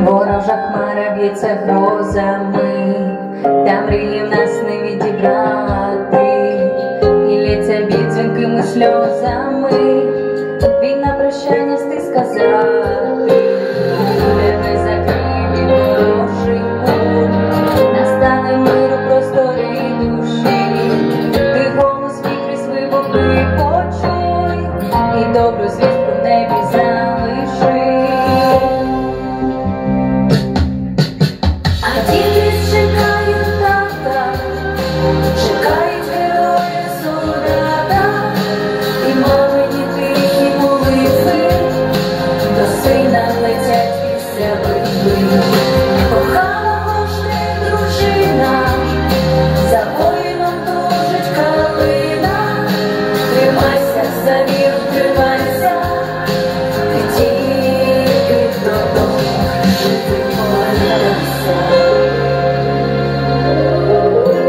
Ворожа хмара б'ється грозами, та мрії в нас не відібрати, і лється бід дзвінкими сльозами, він на прощання стиг сказати. Тебе закрив від ворожих куль, настане мир у просторі душі, ти голос свій крізь вибухи почуй, і добру звістку в небі залиши. А діти чекають тата, чекають героя солдата, і мамині тихі молитви до сина летять після битви. Кохана жде дружина, за воїном тужить калина, тримайся за віру, тримайся, ти тільки додому жити повернешся.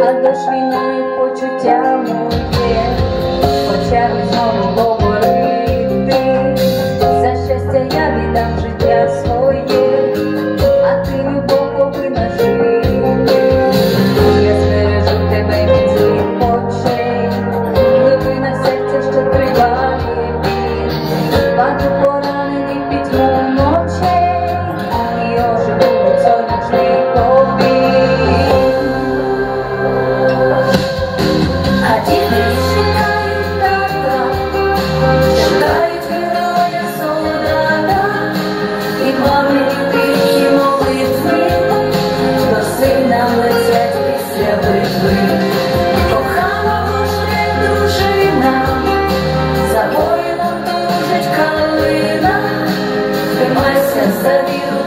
А дощ війною почуття моє почав знову говорити, за щастя я віддам життя своє, а ти любов повинна жити. Я збережу тебе від злих очей, глибина серця, що триває біль, багато поранених пітьму ночей, і оживу від сонячних обійм. А діти чекають тата, чекають героя солдата, і мамині тихі молитви до сина летять після битви. Кохана жде дружина, за воїном тужить калина, тримайся за віру,